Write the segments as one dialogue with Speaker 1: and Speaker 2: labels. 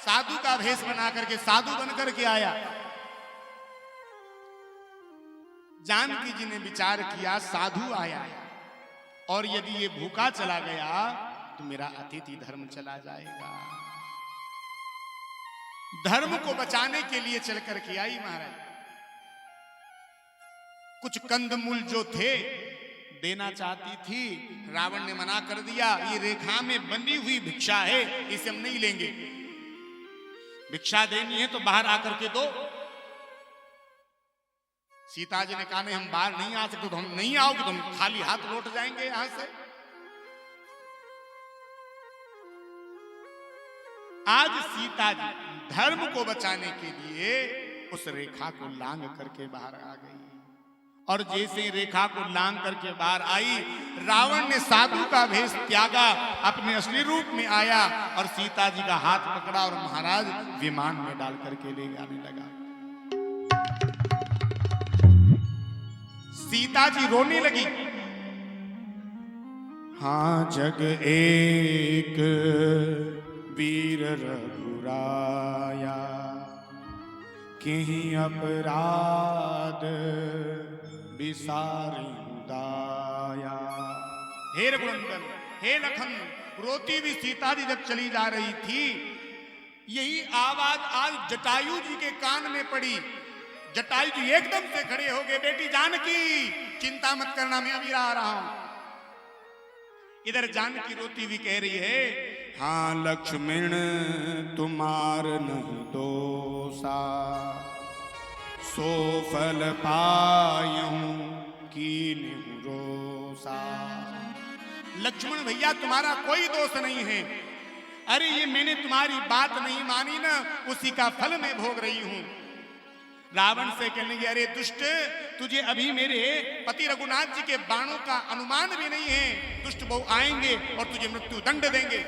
Speaker 1: साधु का भेष बना करके, साधु बन करके आया। जानकी जी ने विचार किया साधु आया और यदि ये भूखा चला गया तो मेरा अतिथि धर्म चला जाएगा। धर्म को बचाने के लिए चल करके आई महाराज। कुछ कंदमूल जो थे देना चाहती थी, रावण ने मना कर दिया। ये रेखा में बंधी हुई भिक्षा है, इसे हम नहीं लेंगे। भिक्षा देनी है तो बाहर आकर के दो। सीता जी ने कहा नहीं, हम बाहर नहीं आ सकते। तो हम नहीं आओगे तो हम खाली हाथ लौट जाएंगे यहां से। आज सीता जी धर्म को बचाने के लिए उस रेखा को लांग करके बाहर आ गई। और जैसे रेखा को लांग करके बाहर आई, रावण ने साधु का भेष त्यागा, अपने असली रूप में आया और सीता जी का हाथ पकड़ा और महाराज विमान में डाल करके ले जाने लगा। सीता जी रोने लगी। हाँ जग एक वीर रघुराया, कहीं अपराध विसारिदाया। हे रघुनंदन, हे लखन, रोती हुई सीता जी जब चली जा रही थी, यही आवाज आज जटायु जी के कान में पड़ी। जटायु जी एकदम से खड़े हो गए। बेटी जानकी, चिंता मत करना, मैं अभी आ रहा हूं। इधर जानकी रोती हुई कह रही है, हाँ लक्ष्मण तुम्हार नहीं दोषा, सो फल पायूं कीन्हु रोषा। लक्ष्मण भैया तुम्हारा कोई दोष नहीं है। अरे ये मैंने तुम्हारी बात नहीं मानी ना, उसी का फल मैं भोग रही हूं। रावण से कहने लगे, अरे दुष्ट, तुझे अभी मेरे पति रघुनाथ जी के बाणों का अनुमान भी नहीं है। दुष्ट बहु आएंगे और तुझे मृत्यु दंड देंगे।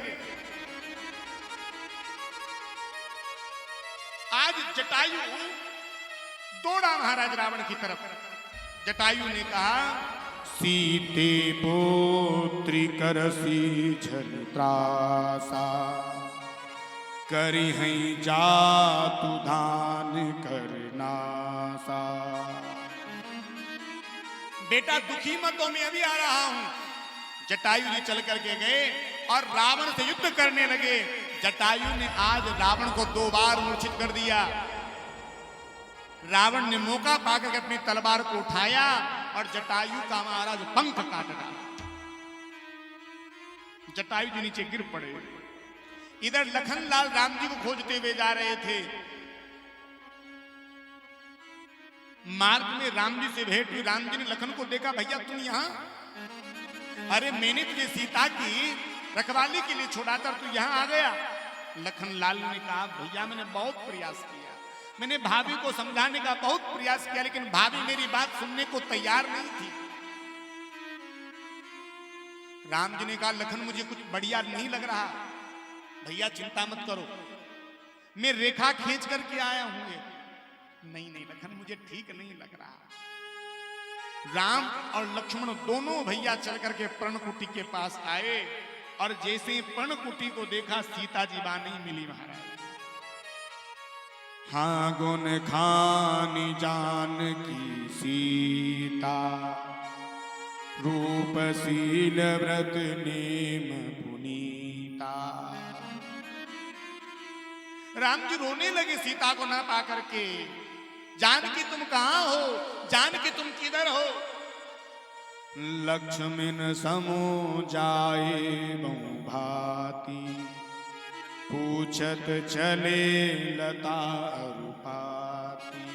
Speaker 1: आज जटायु दौड़ा महाराज रावण की तरफ। जटायु ने कहा, सीते पुत्री करसी झल त्रासा, करी हैं जातु दान करनासा। बेटा दुखी मत हो, मैं अभी आ रहा हूं। जटायु जी चल करके गए और रावण से युद्ध करने लगे। जटायु ने आज रावण को 2 बार मूर्छित कर दिया। रावण ने मौका पाकर अपनी तलवार को उठाया और जटायु का महाराज पंख काट डाला। जटायु जी नीचे गिर पड़े। इधर लखनलाल राम जी को खोजते हुए जा रहे थे। मार्ग में राम जी से भेंट हुई। राम जी ने लखन को देखा, भैया तुम यहां? अरे मैंने तुझे सीता की रखवाली के लिए छोड़ा था, तू यहां आ गया। लखनलाल ने कहा, भैया मैंने बहुत प्रयास किया, मैंने भाभी को समझाने का बहुत प्रयास किया, लेकिन भाभी मेरी बात सुनने को तैयार नहीं थी। राम जी ने कहा, लखन मुझे कुछ बढ़िया नहीं लग रहा। भैया चिंता मत करो, मैं रेखा खींच करके आया हूं। नहीं नहीं लखन, मुझे ठीक नहीं लग रहा। राम और लक्ष्मण दोनों भैया चल करके पर्णकुटी के पास आए और जैसे पर्णकुटी को देखा, सीता जी वहां नहीं मिली महाराज। हाँ गुण खानी जानकी सीता, रूपशील व्रत नेम पुनीता। राम जी रोने लगे सीता को ना पा करके। जानकी तुम कहां हो? जानकी तुम किधर हो? लक्ष्मण समो जाए बहु भांति, पूछत चले लता रूपाती।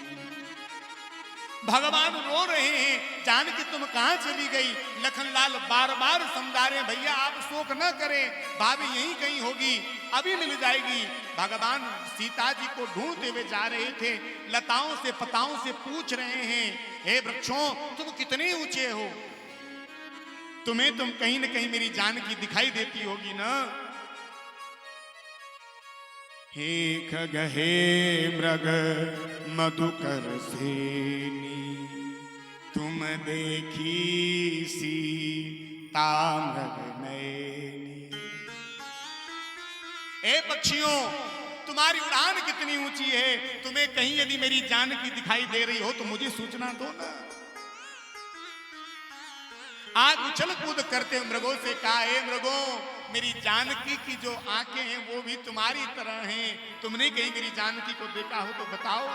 Speaker 1: भगवान रो रहे हैं, जानकी तुम कहां चली गई? लखनलाल बार बार समझा, भैया आप शोक न करें, भाभी यहीं कहीं होगी, अभी मिल जाएगी। भगवान सीता जी को ढूंढते हुए जा रहे थे, लताओं से पताओं से पूछ रहे हैं, हे वृक्षों तुम कितने ऊंचे हो? तुम्हें तुम कहीं न कहीं मेरी जानकी दिखाई देती होगी ना। हे खग हे मृग मधुकर सेनी, तुम देखी सीता मृग नैनी। हे पक्षियों तुम तुम्हारी उड़ान कितनी ऊंची है, तुम्हें कहीं यदि मेरी जानकी दिखाई दे रही हो तो मुझे सूचना दो ना। आज उछल कूद करते मृगों से कहा, हे मृगों, मेरी जानकी की जो आंखें हैं वो भी तुम्हारी तरह हैं, तुमने कहीं मेरी जानकी को देखा हो तो बताओ।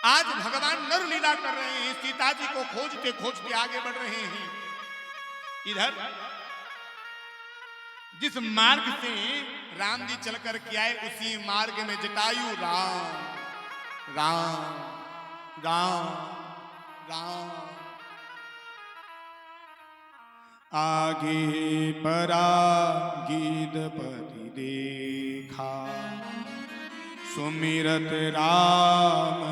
Speaker 1: आज भगवान नर लीला कर रहे हैं, सीता जी को खोजते खोजते आगे बढ़ रहे हैं। इधर जिस मार्ग से राम जी चलकर के आए उसी मार्ग में जटायु राम राम राम राम। आगे परा गीधपति देखा, सुमिरत राम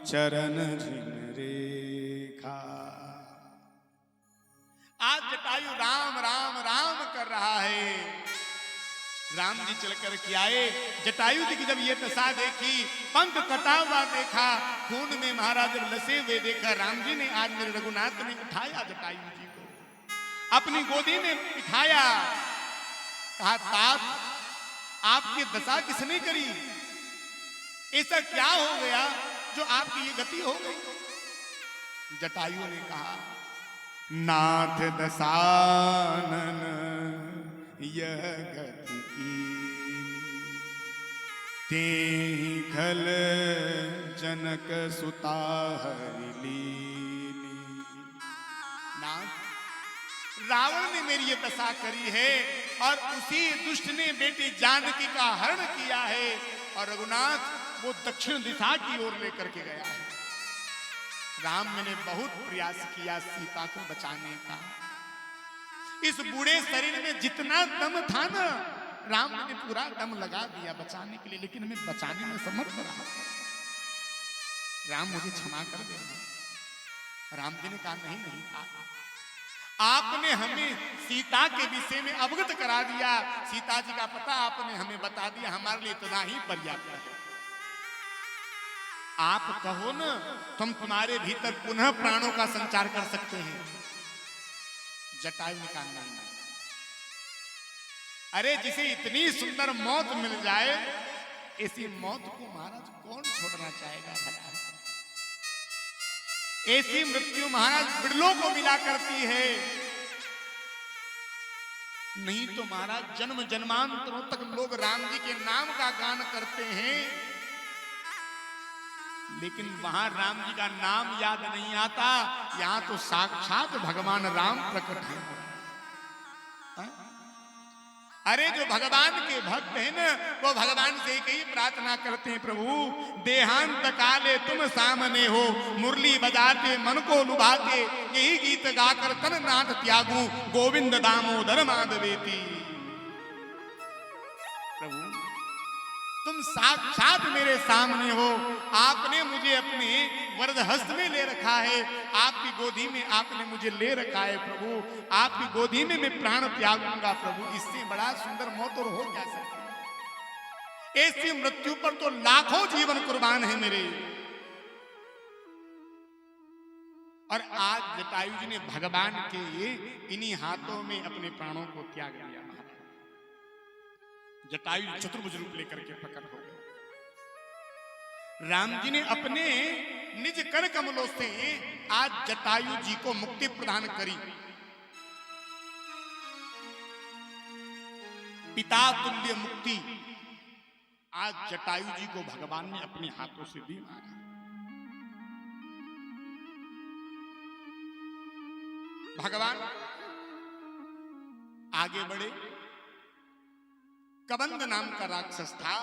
Speaker 1: चरण जिन रेखा। आज जटायु राम राम राम कर रहा है। राम जी चलकर के आए, जटायु जी की जब ये दशा देखी, पंख कटा हुआ देखा, खून में महाराज लसे हुए देखा, राम जी ने आज मेरे रघुनाथ ने उठाया जटायु जी को, अपनी गोदी में बिठाया, कहा तात आपकी दशा किसने करी, ऐसा क्या हो गया जो आपकी ये गति हो गई। जटायु ने कहा, नाथ दशानन यह गति कीनी, तेहि खल जनक सुता हरि लीनी। नाथ, रावण ने मेरी ये दशा करी है और उसी दुष्ट ने बेटी जानकी का हरण किया है, और रघुनाथ वो दक्षिण दिशा की ओर लेकर के गया है। राम मैंने बहुत प्रयास किया सीता को बचाने का, इस बूढ़े शरीर में जितना दम था ना, राम ने पूरा दम लगा दिया बचाने के लिए, लेकिन मैं बचाने में समर्थ रहा। राम मुझे क्षमा कर देना। राम जी ने कहा, नहीं नहीं, आपने हमें सीता के विषय में अवगत करा दिया, सीता जी का पता आपने हमें बता दिया, हमारे लिए इतना ही पर्याप्त है। आप कहो ना, तुम तुम्हारे भीतर पुनः प्राणों का संचार कर सकते हैं। जटायु ने कहा, नहीं। अरे जिसे इतनी सुंदर मौत मिल जाए, ऐसी मौत को महाराज कौन छोड़ना चाहेगा भला। ऐसी मृत्यु महाराज बिरलों को मिला करती है, नहीं तो महाराज जन्म जन्मांतरों तक लोग राम जी के नाम का गान करते हैं, लेकिन वहां राम जी का नाम याद नहीं आता। यहां तो साक्षात भगवान राम प्रकट है। अरे जो भगवान के भक्त हैं ना, वो भगवान से एक ही प्रार्थना करते हैं, प्रभु देहांत काले तुम सामने हो, मुरली बजाते मन को लुभाते, यही गीत गाकर तन नाथ त्यागू, गोविंद दामोदर माधवेती। प्रभु तुम साक्षात मेरे सामने हो, आपने मुझे अपने वरद हस्त में ले रखा है, आपकी गोदी में आपने मुझे ले रखा है। प्रभु आपकी गोदी में मैं प्राण त्यागूंगा। प्रभु इससे बड़ा सुंदर मौत और हो क्या सकती। ऐसी मृत्यु पर तो लाखों जीवन कुर्बान है मेरे। और आज जटायु जी ने भगवान के इन्हीं हाथों में अपने प्राणों को त्याग दिया। जटायु चतुर्भुज रूप लेकर के प्रकट हो गए। राम जी ने अपने निज कर कमलों से आज जटायु जी को मुक्ति प्रदान करी। पिता तुल्य मुक्ति आज जटायु जी को भगवान ने अपने हाथों से दी। भगवान आगे बढ़े। कबंद नाम का राक्षस था,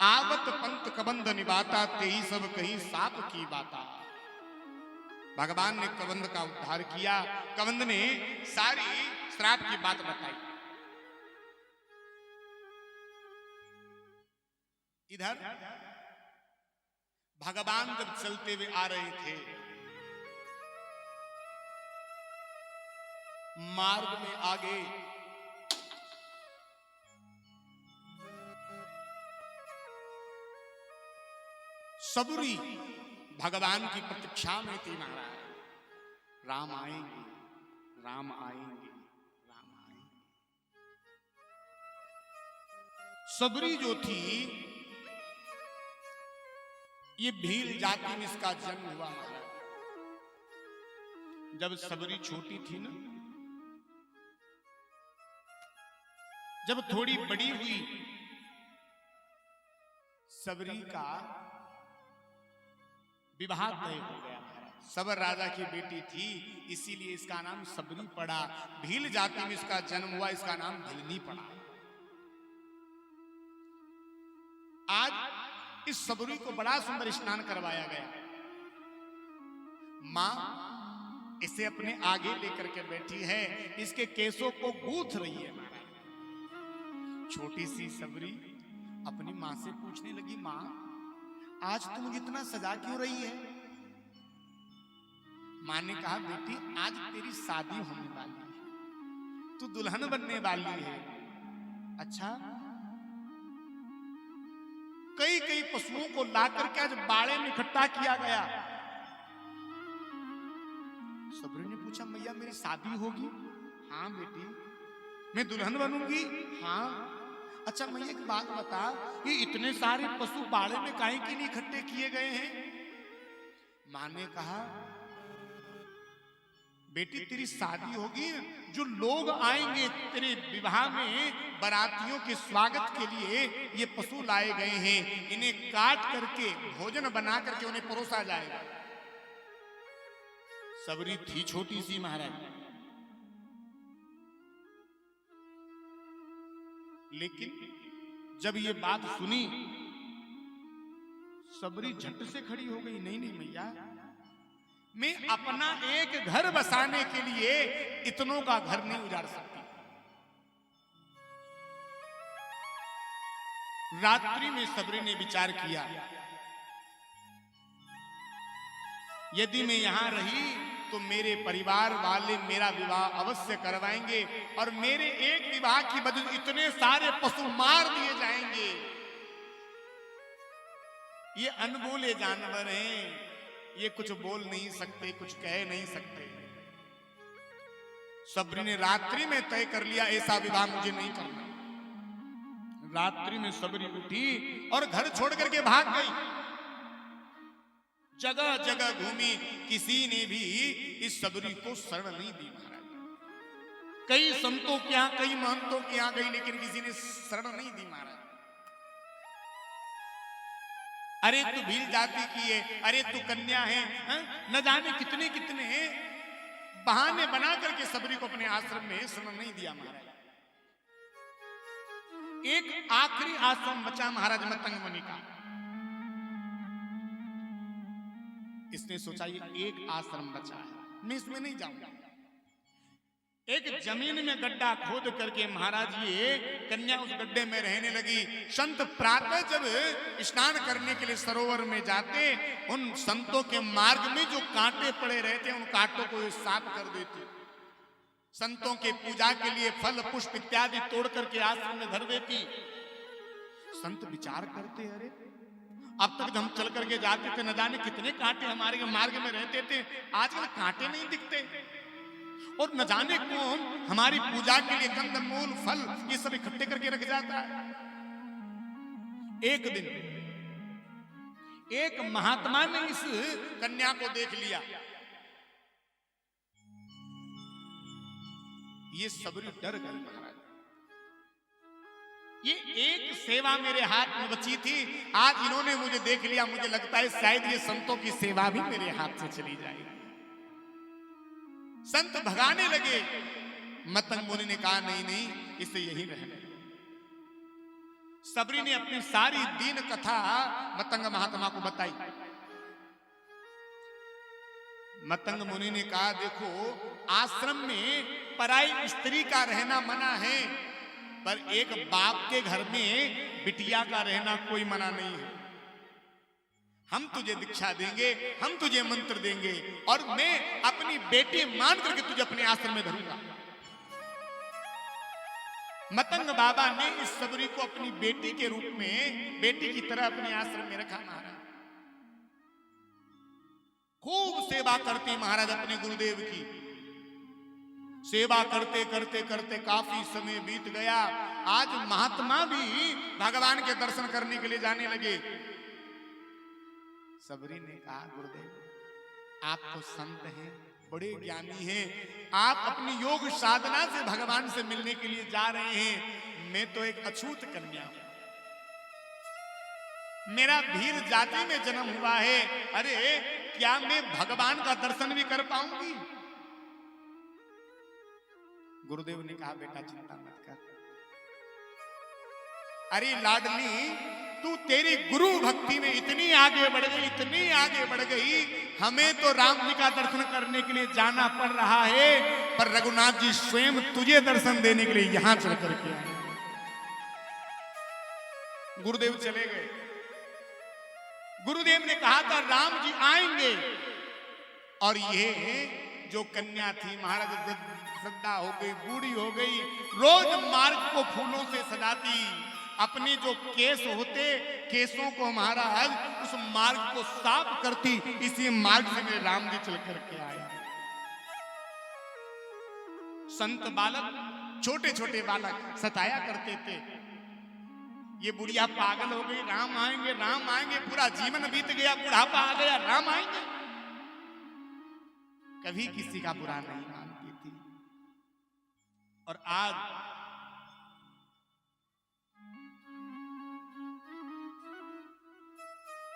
Speaker 1: आवत पंत कबंद निबाता, तेही सब कहीं साप की बाता। भगवान ने कबंद का उद्धार किया। कबंद ने सारी श्राप की बात बताई। इधर भगवान जब चलते हुए आ रहे थे, मार्ग में आगे सबूरी भगवान की प्रतीक्षा में थी महाराज। राम आएंगे, राम आएंगे, राम आएंगे। सबरी जो थी, ये भील जाति में इसका जन्म हुआ महाराज। जब सबरी छोटी थी ना, जब थोड़ी बड़ी हुई, सबरी का विवाह तय हो गया। सबर राजा की बेटी थी, इसीलिए इसका नाम सबरी पड़ा। भील जाति में इसका जन्म हुआ, इसका नाम भिलनी पड़ा। आज इस सबरी को बड़ा सुंदर स्नान करवाया गया। मां इसे अपने आगे लेकर के बैठी है, इसके केसों को गूंथ रही है। छोटी सी सबरी अपनी मां से पूछने लगी, मां आज तुम इतना सजा क्यों रही है? मां ने कहा, बेटी आज तेरी शादी होने वाली है, तू दुल्हन बनने वाली है। अच्छा, कई कई पशुओं को लाकर के आज बाड़े में इकट्ठा किया गया। सबरी ने पूछा, मैया मेरी शादी होगी? हाँ बेटी। मैं दुल्हन बनूंगी? हाँ। अच्छा मैया एक बात बता, ये इतने सारे पशु बाड़े में काहे के लिए इकट्ठे किए गए हैं? मां ने कहा, बेटी तेरी शादी होगी, जो लोग आएंगे तेरे विवाह में, बारातियों के स्वागत के लिए ये पशु लाए गए हैं, इन्हें काट करके भोजन बना करके उन्हें परोसा जाएगा। सबरी थी छोटी सी महाराज, लेकिन जब ये बात सुनी, सबरी झट से खड़ी हो गई। नहीं नहीं मैया, मैं अपना एक घर बसाने के लिए इतनों का घर नहीं उजाड़ सकती। रात्रि में सबरी ने विचार किया, यदि मैं यहां रही तो मेरे परिवार वाले मेरा विवाह अवश्य करवाएंगे और मेरे एक विवाह की वजह से इतने सारे पशु मार दिए जाएंगे। ये अनबोले जानवर हैं, ये कुछ बोल नहीं सकते, कुछ कह नहीं सकते। सबरी ने रात्रि में तय कर लिया, ऐसा विवाह मुझे नहीं करना। रात्रि में सबरी उठी और घर छोड़ करके भाग गई। जगह जगह घूमी, किसी ने भी इस सबरी को शरण नहीं दी महाराज। कई संतों के यहां, कई महंतों के यहां गई, लेकिन किसी ने शरण नहीं दी महाराज। अरे तू भील जाति की है, अरे तू कन्या है, न जाने कितने कितने बहाने बना करके सबरी को अपने आश्रम में शरण नहीं दिया महाराज। एक आखिरी आश्रम बचा महाराज मतंग मुनि का। इसने सोचा ये एक आश्रम बचा है, मैं इसमें नहीं जाऊंगा। एक जमीन में गड्ढा खोद करके महाराज ये कन्या उस गड्ढे में रहने लगी। संत प्रातः जब स्नान करने के लिए सरोवर में जाते, उन संतों के मार्ग में जो कांटे पड़े रहते, उन कांटों को साफ कर देती। संतों के पूजा के लिए फल पुष्प इत्यादि तोड़ करके आश्रम में धर देती। संत विचार करते, अरे अब तक हम चल करके जाते थे, न जाने कितने कांटे हमारे मार्ग में रहते थे, आजकल कांटे नहीं दिखते। और न जाने कौन हमारी पूजा के लिए कंदमूल फल ये सब इकट्ठे करके रख जाता है। एक दिन एक महात्मा ने इस कन्या को देख लिया। ये सबरी डर गई महाराज, ये एक सेवा मेरे हाथ में बची थी, आज इन्होंने मुझे देख लिया, मुझे लगता है शायद ये संतों की सेवा भी मेरे हाथ से चली जाएगी। संत भगाने लगे। मतंग मुनि ने कहा, नहीं नहीं, इसे यही रहने। सबरी ने अपनी सारी दीन कथा मतंग महात्मा को बताई। मतंग मुनि ने कहा, देखो आश्रम में पराई स्त्री का रहना मना है, पर एक बाप के घर में बिटिया का रहना कोई मना नहीं है। हम तुझे दीक्षा देंगे, हम तुझे मंत्र देंगे और मैं अपनी बेटी मान करके तुझे अपने आश्रम में धरूंगा। मतंग बाबा ने इस सबरी को अपनी बेटी के रूप में, बेटी की तरह अपने आश्रम में रखा महाराज। खूब सेवा करती महाराज अपने गुरुदेव की। सेवा करते करते करते काफी समय बीत गया। आज महात्मा भी भगवान के दर्शन करने के लिए जाने लगे। सबरी ने कहा, गुरुदेव आप तो संत हैं, बड़े ज्ञानी हैं, आप अपनी योग साधना से भगवान से मिलने के लिए जा रहे हैं, मैं तो एक अछूत कन्या हूं, मेरा भीर जाति में जन्म हुआ है, अरे क्या मैं भगवान का दर्शन भी कर पाऊंगी? गुरुदेव ने कहा, बेटा चिंता मत कर, अरे लाडली तू तेरी गुरु भक्ति में इतनी आगे बढ़ गई, इतनी आगे बढ़ गई, हमें तो राम जी का दर्शन करने के लिए जाना पड़ रहा है, पर रघुनाथ जी स्वयं तुझे दर्शन देने के लिए यहां चल करके आए। गुरुदेव चले गए। गुरुदेव ने कहा था राम जी आएंगे, और ये जो कन्या थी महाराज श्रद्धा हो गई, बूढ़ी हो गई, रोज मार्ग को फूलों से सजाती, अपने जो केस होते केसों को महाराज उस मार्ग को साफ करती, इसी मार्ग से मेरे राम जी चल करके आए। संत बालक, छोटे छोटे बालक सताया करते थे, ये बुढ़िया पागल हो गई, राम आएंगे राम आएंगे, पूरा जीवन बीत गया, बुढ़ापा आ गया, राम आएंगे, कभी किसी का बुरा नहीं मानती थी। और आज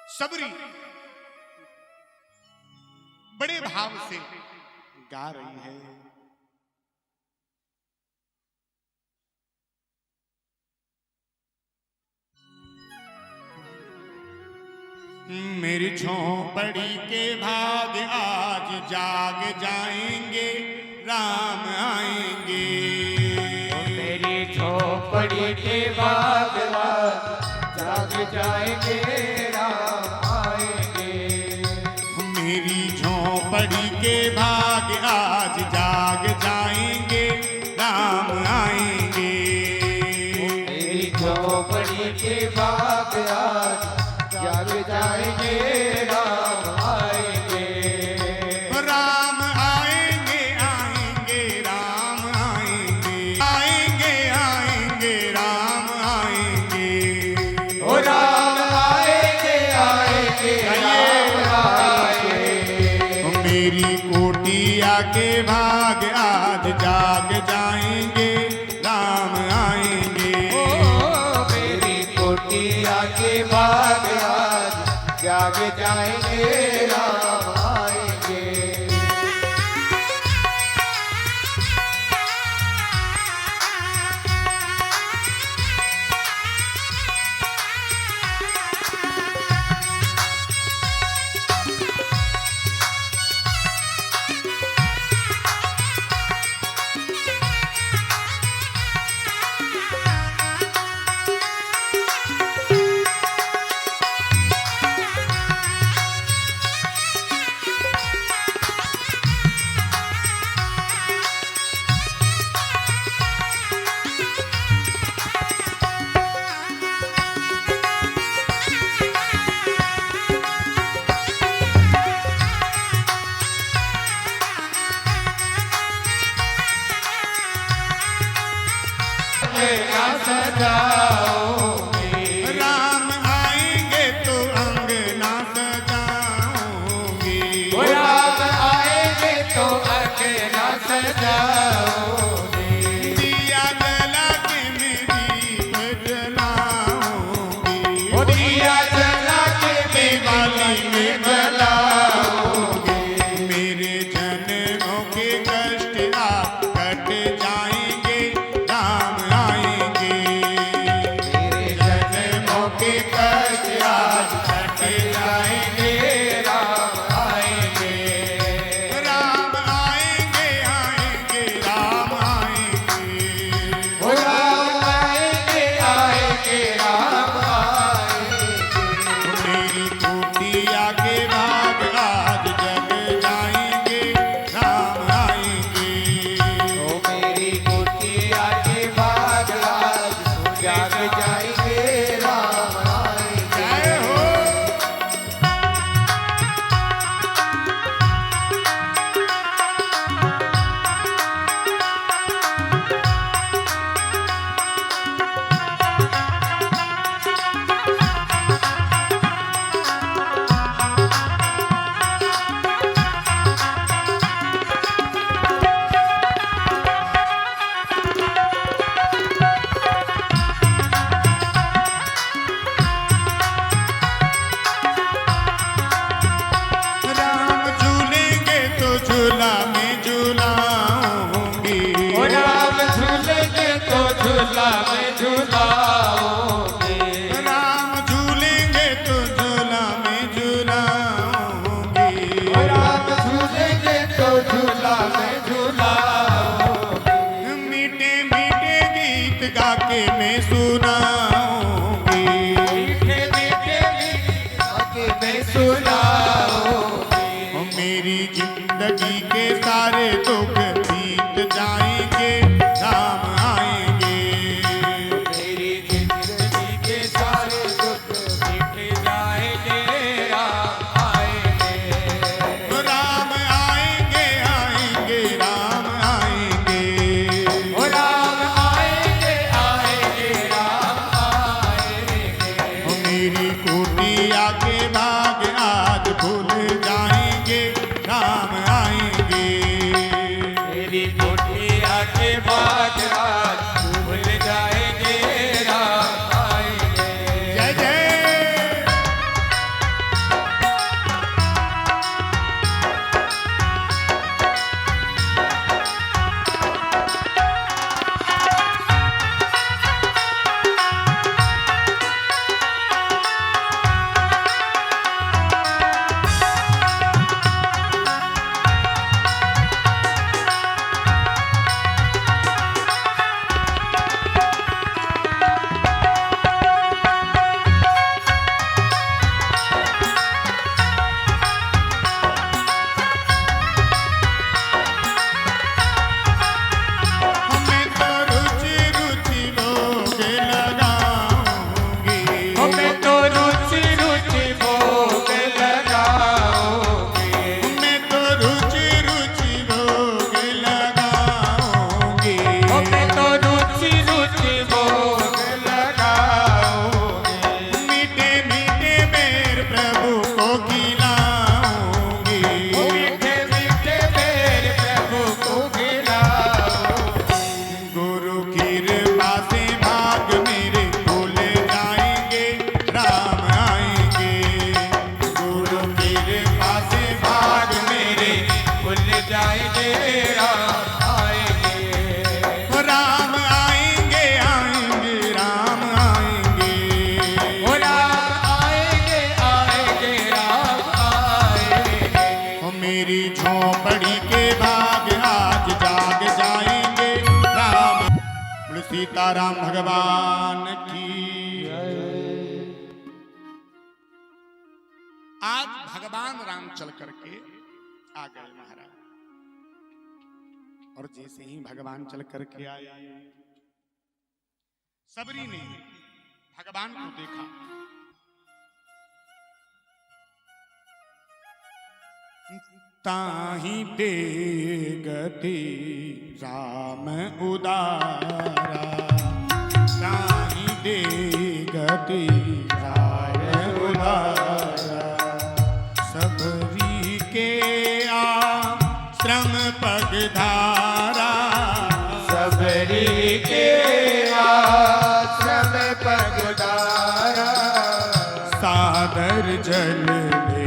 Speaker 1: सबरी बड़े भाव से गा रही है, मेरी झोंपड़ी के भाग आज जाग जाएंगे, राम आएंगे,
Speaker 2: मेरी झोंपड़ी के भाग आज जाग जाएंगे, राम आएंगे,
Speaker 1: मेरी झोंपड़ी के भाग आज जाग जाएंगे, राम आएंगे,
Speaker 2: मेरी झोंपड़ी के भाग आज जाग जाएंगे, राम आएंगे,
Speaker 1: राम आएंगे आएंगे राम आएंगे, आएंगे आएंगे राम आएंगे,
Speaker 2: ओ राम आएंगे आएंगे राम आएंगे,
Speaker 1: मेरी कोटिया के भाग आज जाग जाएंगे, राम आएंगे,
Speaker 2: मेरी कोटिया के भाग आज जाग जाएंगे, राम आएंगे,
Speaker 1: राम आएंगे तो अंगना सजाऊंगी,
Speaker 2: राम आएंगे तो अंगना सजाओगे,
Speaker 1: दिया जला के मैं दीप जलाऊंगी,
Speaker 2: दिया जला के
Speaker 1: दिवाली में
Speaker 2: जलाओगे,
Speaker 1: मेरे जन्मों के कष्ट आप कट जाएंगे, राम आएंगे,
Speaker 2: मेरे जन्मों के कष्ट आज कट जाएंगे, राम आएंगे,
Speaker 1: राम आएंगे आएंगे राम आएंगे,
Speaker 2: ओ राम आएंगे आएंगे राम आएंगे,
Speaker 1: मेरी कुटिया के भाग आज जग जाएंगे, राम आएंगे,
Speaker 2: ओ मेरी कुटिया के भाग आज जाग जाएंगे, राम आएंगे,
Speaker 1: जय हो। राम भगवान की। आज भगवान राम चल करके आ गए महाराज, और जैसे ही भगवान चल करके आए, सबरी ने भगवान को देखा। ताहि ते गति राम उदारा, ताहि ते गति राम उदारा। सबरी के आश्रम पगधारा,
Speaker 2: सबरी के आश्रम पगधारा।
Speaker 1: सादर जल ले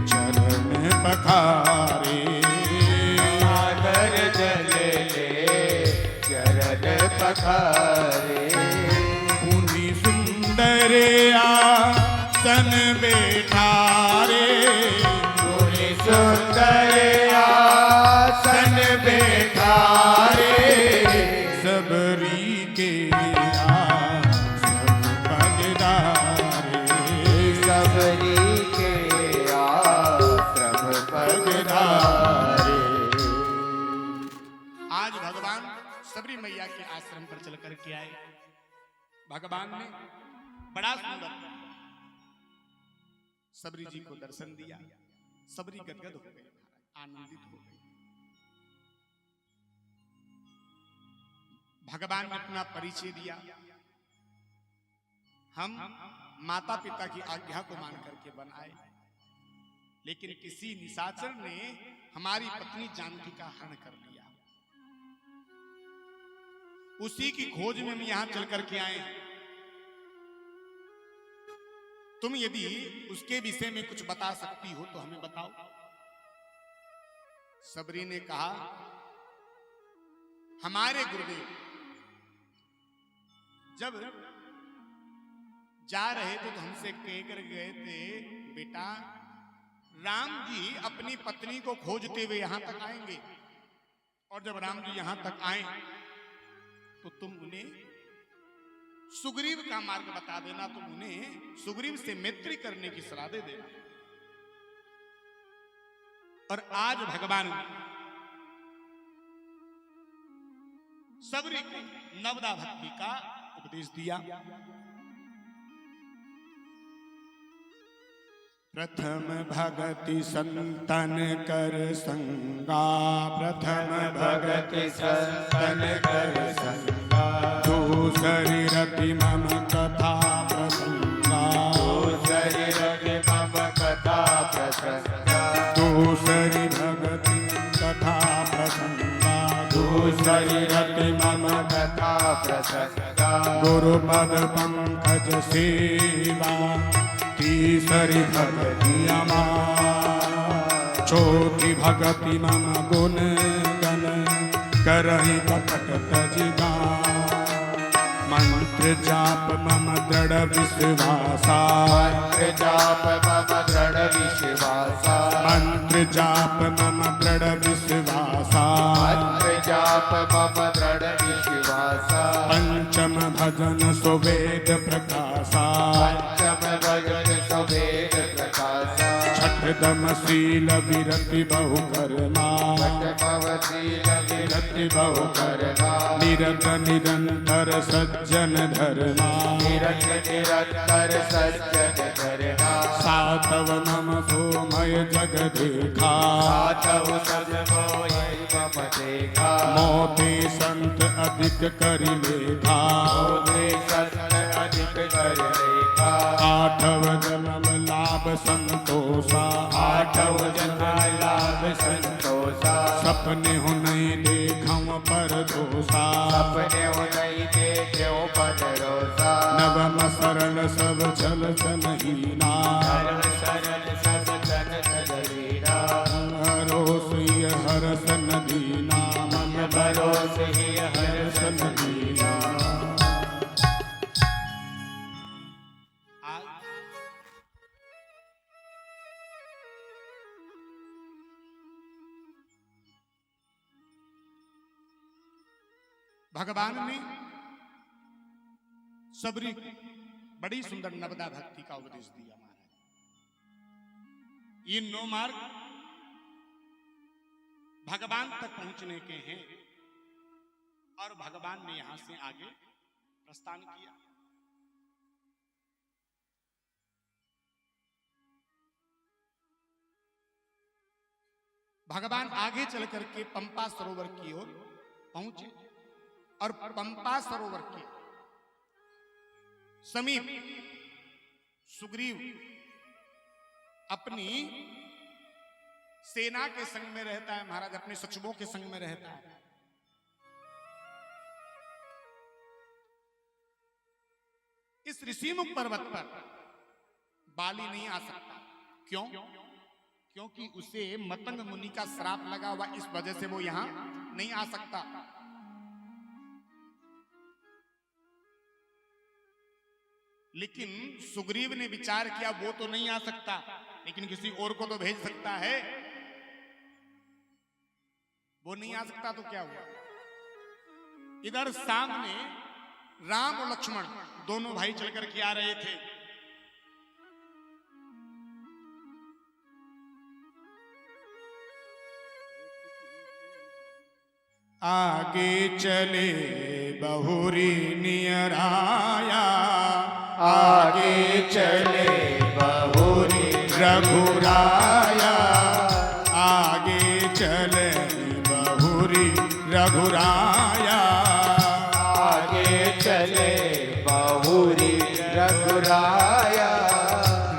Speaker 1: चरण पखारे,
Speaker 2: सागर जल ले चरण पखारे।
Speaker 1: पुनि सुंदर आसन बैठारे,
Speaker 2: पुनि सुंदर आसन बैठारे।
Speaker 1: सबरी के आश्रम पगधारे,
Speaker 2: सबरी के आश्रम पगधारे।
Speaker 1: आज भगवान सबरी मैया के आश्रम पर चल करके आए। भगवान ने बड़ा सुंदर सबरी जी को दर्शन दिया। सबरी गदगद हो गए, आनंदित हो गए। भगवान ने अपना परिचय दिया। हम माता पिता की आज्ञा को मान करके बनाए, लेकिन किसी निशाचर ने हमारी पत्नी जानकी का हरण कर लिया। उसी की खोज में हम यहां चल करके आए। तुम यदि उसके विषय में कुछ बता सकती हो तो हमें बताओ। सबरी ने कहा, हमारे गुरुदेव जब जा रहे थे तो हमसे कह कर गए थे, बेटा राम जी अपनी पत्नी को खोजते हुए यहां तक आएंगे, और जब राम जी यहां तक आए तो तुम उन्हें सुग्रीव का मार्ग बता देना, तुम उन्हें सुग्रीव से मैत्री करने की सलाह दे देना। और आज भगवान सबरी को नवदा भक्ति का उपदेश दिया। प्रथम भगति संतन कर संगा, प्रथम
Speaker 2: भगति संतन कर संगा।
Speaker 1: दूसरी रति मम कथा प्रसंगा,
Speaker 2: दूसरी रति मम कथा प्रसंगा।
Speaker 1: दूसरी भगति कथा प्रसंगा,
Speaker 2: दूसरी रति मम कथा प्रसंगा।
Speaker 1: गुरुपद पंकज सेवा, तीसरी भगति अमार। चौथी भगति मम गुण गण, करहि कपट तजिगा। मंत्र जाप मम दृढ़ विश्वासा,
Speaker 2: मंत्र जाप मम दृढ़ विश्वासा।
Speaker 1: मंत्र जाप मम दृढ़ विश्वासा।
Speaker 2: मंत्र जाप मम दृढ़ विश्वासा।
Speaker 1: पंचम भजन सुवेद प्रकाशा,
Speaker 2: पंचम भजन सुवेद प्रकाशा।
Speaker 1: छठदम शील विरति बहु कर्मा,
Speaker 2: छठमवशील विरति बहु कर्मा।
Speaker 1: निरत निरंतर सज्जन धर्मा।
Speaker 2: निरत निरंतर सज्जन धर्मा।
Speaker 1: सातव मम सोमय जग देखा,
Speaker 2: सातव सब मोहि मम देखा।
Speaker 1: मोते संत अधिक करि लेखा।
Speaker 2: मोते संत अधिक कर लेखा।
Speaker 1: आठव जन्म लाभ संतोषा,
Speaker 2: आठव जन्म लाभ संतोषा।
Speaker 1: सपने हो नहीं देखम पर दोषा।
Speaker 2: सपने हो नहीं देखे पर रोसा।
Speaker 1: नवम सरल सब छल चनहीना,
Speaker 2: धर्म सरल सब जन सजरीना।
Speaker 1: भरोसी हरस नदीना, मम
Speaker 2: भरोसे ही हर्ष
Speaker 1: नदीना। भगवान ने सबरी को बड़ी सुंदर नवदा भक्ति का उपदेश दिया महाराज। ये 9 मार्ग भगवान तक पहुंचने के हैं और भगवान ने यहां से आगे प्रस्थान किया। भगवान आगे चल करके पंपा सरोवर की ओर पहुंचे और पंपा सरोवर के समीप सुग्रीव अपनी सेना के संग में रहता है महाराज, अपने सचिवों के संग में रहता है। इस ऋषिमुख पर्वत पर बाली नहीं आ सकता। क्यों? क्योंकि उसे मतंग मुनि का श्राप लगा हुआ, इस वजह से वो यहां नहीं आ सकता। लेकिन सुग्रीव ने विचार किया वो तो नहीं आ सकता, लेकिन किसी और को तो भेज सकता है। वो नहीं आ सकता तो क्या हुआ? इधर सामने राम और लक्ष्मण दोनों भाई चलकर के आ रहे थे। आगे चले बहुरी नियराया,
Speaker 2: आगे चले बहुरी
Speaker 1: रघुराया, आगे चले बहुरी रघुराया,
Speaker 2: आगे चले बहुरी रघुराया,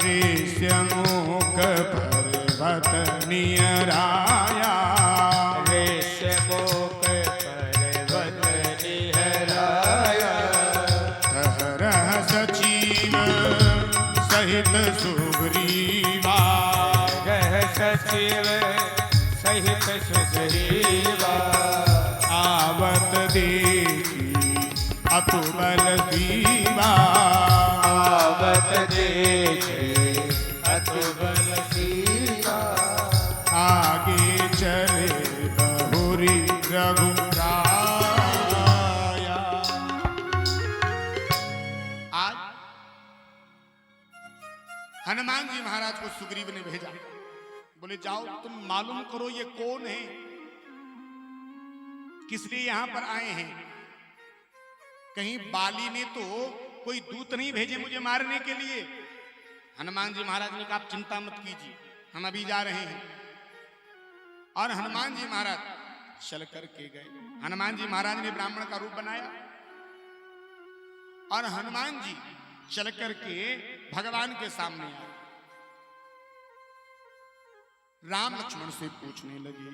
Speaker 1: ऋष्यमुख पर्वत नियराया,
Speaker 2: ऋष्यमुख पर्वत निहराया,
Speaker 1: तरह सचिव सहित सुग्रीवा,
Speaker 2: रह सचिव सहित सुग्रीवा,
Speaker 1: आवत देखी अतुबल दीवा,
Speaker 2: आवत देखे अतुबल सीवा,
Speaker 1: आगे चले बहुरी रघुराया। आज हनुमान जी महाराज को सुग्रीव ने भेजा, बोले जाओ तुम मालूम करो ये कौन है, किस लिए यहां पर आए हैं। कहीं बाली ने तो कोई दूत नहीं भेजे मुझे मारने के लिए। हनुमान जी महाराज ने कहा आप चिंता मत कीजिए, हम अभी जा रहे हैं। और हनुमान जी महाराज चल करके गए। हनुमान जी महाराज ने ब्राह्मण का रूप बनाया और हनुमान जी चल करके भगवान के सामने आए। राम लक्ष्मण से पूछने लगे,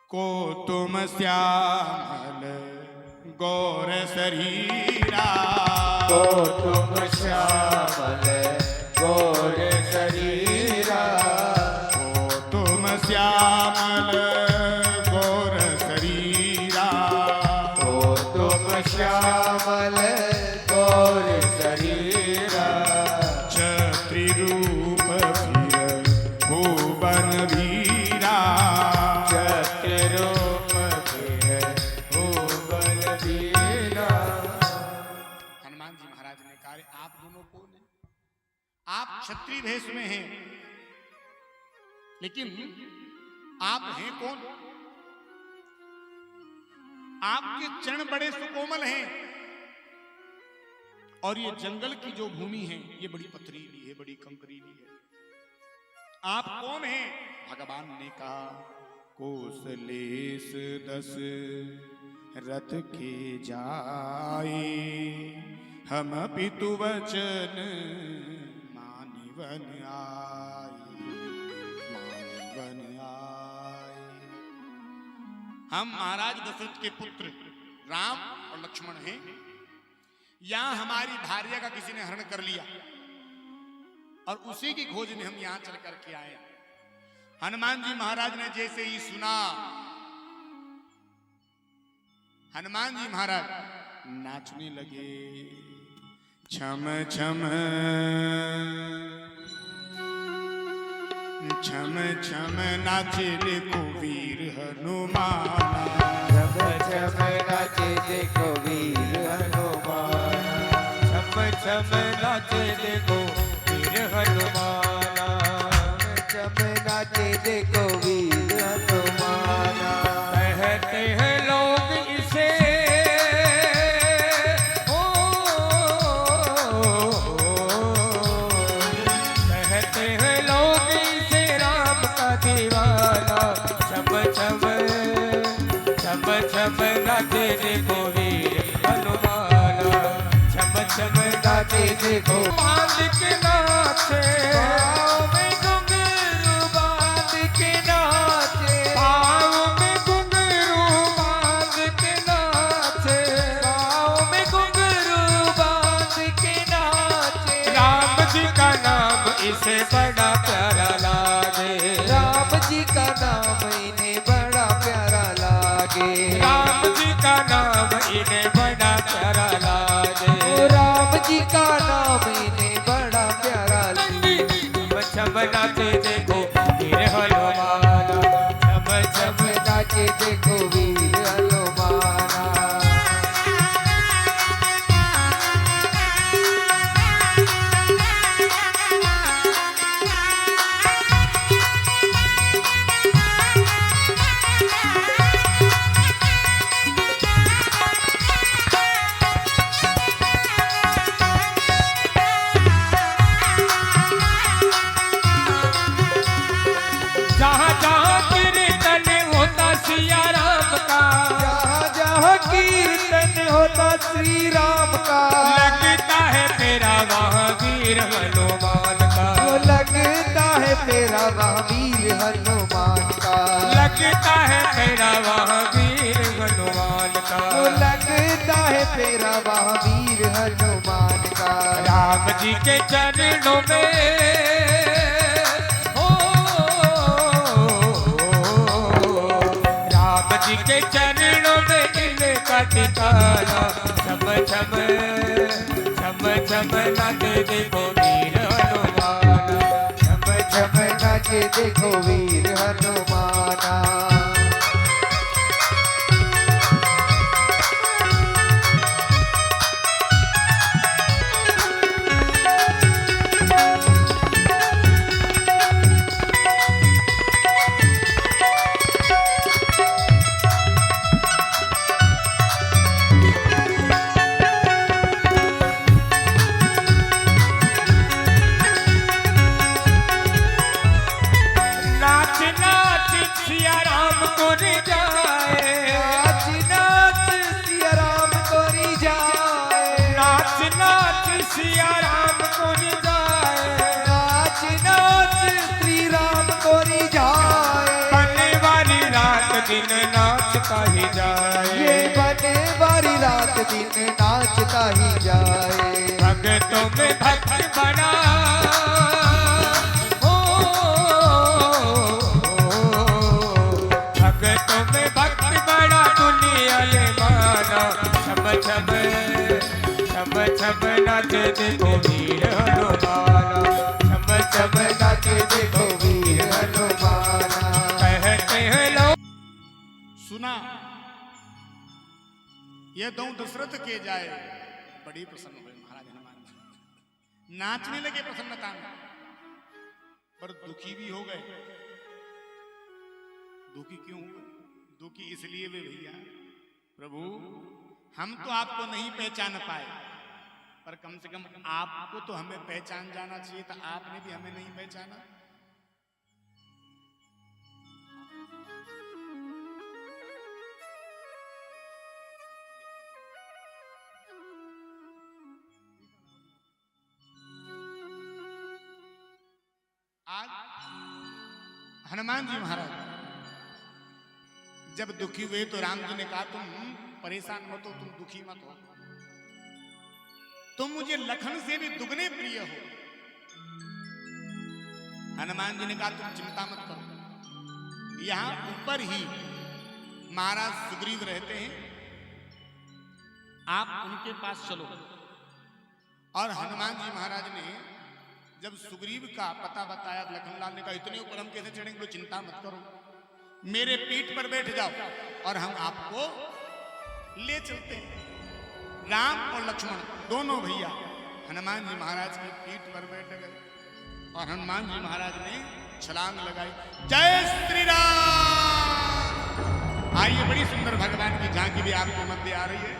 Speaker 1: को तुम श्यामल गौर शरीरा,
Speaker 2: को तुम श्यामल गौर शरीरा,
Speaker 1: को तुम श्यामल गौर शरीरा,
Speaker 2: को तुम श्यामल गौर शरीरा,
Speaker 1: छत्री रूप फिर भुवन वीरा,
Speaker 2: छत्र रूप फिर भुवन वीरा।
Speaker 1: हनुमान जी महाराज ने कहा आप दोनों कौन हैं? आप क्षत्रिय भेष में हैं, लेकिन आप हैं कौन? आपके चरण बड़े सुकोमल हैं और ये जंगल की जो भूमि है ये बड़ी पथरीली है, बड़ी कंकरीली है। आप कौन हैं? भगवान ने कहा कोसलेश 10 रथ के जाए, हम पितु वचन मानिवन आए, मानिवन आए। हम महाराज दशरथ के पुत्र राम और लक्ष्मण हैं। यहां हमारी भार्या का किसी ने हरण कर लिया और उसी की खोज में हम यहां चल करके आए। हनुमान जी महाराज ने जैसे ही सुना, हनुमान जी महाराज नाचने लगे। छम छम छम छम नाचे देखो वीर हनुमान,
Speaker 2: छम छम नाचे देखो वीर हनुमान, छम छम नाचे देखो वीर हनुमाना,
Speaker 3: छम नाचे देखो वीर हनुमाना।
Speaker 2: कहते हैं लोग इसे ओ, कहते हैं लोग इसे राम का दीवाना। छम छम छम छम नाचे देखो वीर हनुमाना, छम छम नाचे देखो बांध के नाचे,
Speaker 3: पाँव में घुंघरू बांध के नाचे,
Speaker 2: पाँव में घुंघरू बांध के नाचे,
Speaker 3: पाँव में घुंघरू बांध के नाचे।
Speaker 2: राम जी का नाम इसे बड़ा प्यारा लागे,
Speaker 3: राम जी का नाम इन्हें बड़ा प्यारा लागे,
Speaker 2: राम जी का नाम इन्हें बड़ा प्यारा लागे।
Speaker 3: राम जी का नाम इन्हें बड़ा प्यारा लागे।
Speaker 2: छम छम नाचे देखो वीर हनुमाना, छम छम
Speaker 3: छम नाचे देखो वीर हनुमाना।
Speaker 2: जहाँ जहाँ कीर्तन होता सिया राम का,
Speaker 3: जहाँ जहाँ कीर्तन होता श्री राम का,
Speaker 2: लगता है तेरा वहाँ वीर हनुमान का,
Speaker 3: वो लगता है तेरा वहाँ वीर हनुमान का,
Speaker 2: लगता है तेरा वहाँ वीर हनुमान का।
Speaker 3: वो लगता है तेरा वहाँ वीर हनुमान का।
Speaker 2: राम जी के चरणों में ओ, राम जी के चरणों में इनका ठिकाना। छम छम छम छम नाचे देखो वीर हनुमाना, छम
Speaker 3: छम नाचे देखो वीर हनुमाना।
Speaker 2: नाच नाच सिया राम को रिझाए,
Speaker 3: नाच नाच सिया राम को रिझाए,
Speaker 2: नाच नाच सिया राम को रिझाए।
Speaker 3: नाच नाच श्री राम को रिझाए।
Speaker 2: बने वाली रात दिन नाच का ही जाए,
Speaker 3: ये बने वाली रात दिन नाच का ही जाए।
Speaker 2: भक्तों में भक्त बना ओ, भक्तों में भक्त बड़ा दुनिया ले माना। छम छम छम छम नाचे देखो वीर हनुमाना, छम छम नाचे देखो वीर
Speaker 3: हनुमाना।
Speaker 2: कहते हैं लोग
Speaker 1: सुना यह दो दशरथ के जाए बड़ी प्रसन्न हुए महाराज हनुमान जी, नाचने लगे प्रसन्नता में, पर दुखी भी हो गए। दुखी क्यों हुए? दुखी इसलिए वे भैया, प्रभु हम तो आपको नहीं पहचान पाए, पर कम से कम आपको तो हमें पहचान जाना चाहिए था, आपने भी हमें नहीं पहचाना। आज हनुमान जी महाराज जब दुखी हुए तो राम जी ने कहा तुम परेशान मत हो, तुम दुखी मत हो, तुम मुझे लखन से भी दुगने प्रिय हो। हनुमान जी ने कहा तुम चिंता मत करो, यहां ऊपर ही महाराज सुग्रीव रहते हैं, आप उनके पास चलो। और हनुमान जी महाराज ने जब सुग्रीव का पता बताया, लखनलाल ने कहा इतने ऊपर हम कैसे चढ़ेंगे, तो चिंता मत करो, मेरे पीठ पर बैठ जाओ और हम आपको ले चलते हैं। राम और लक्ष्मण दोनों भैया हनुमान जी महाराज की पीठ पर बैठ गए और हनुमान जी महाराज ने छलांग लगाई। जय श्री राम। आइए, बड़ी सुंदर भगवान की झांकी भी आपके मध्य आ रही है।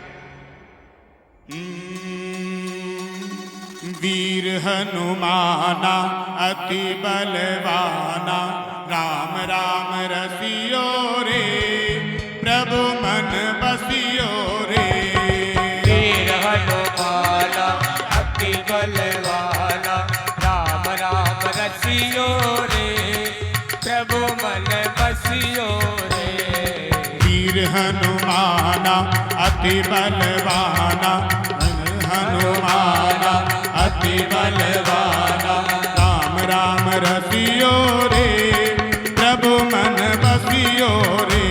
Speaker 1: वीर हनुमाना अति बलवाना, राम राम रसियो रे, प्रभु मन बसियो रे।
Speaker 2: वीर हनुमाना अति बलवाना, राम राम रसियो रे, प्रभु मन बसियो रे।
Speaker 1: वीर हनुमाना अति बलवाना, हनुमाना अति बलवाना, राम राम रसियो रे, प्रभु मन बसियो रे।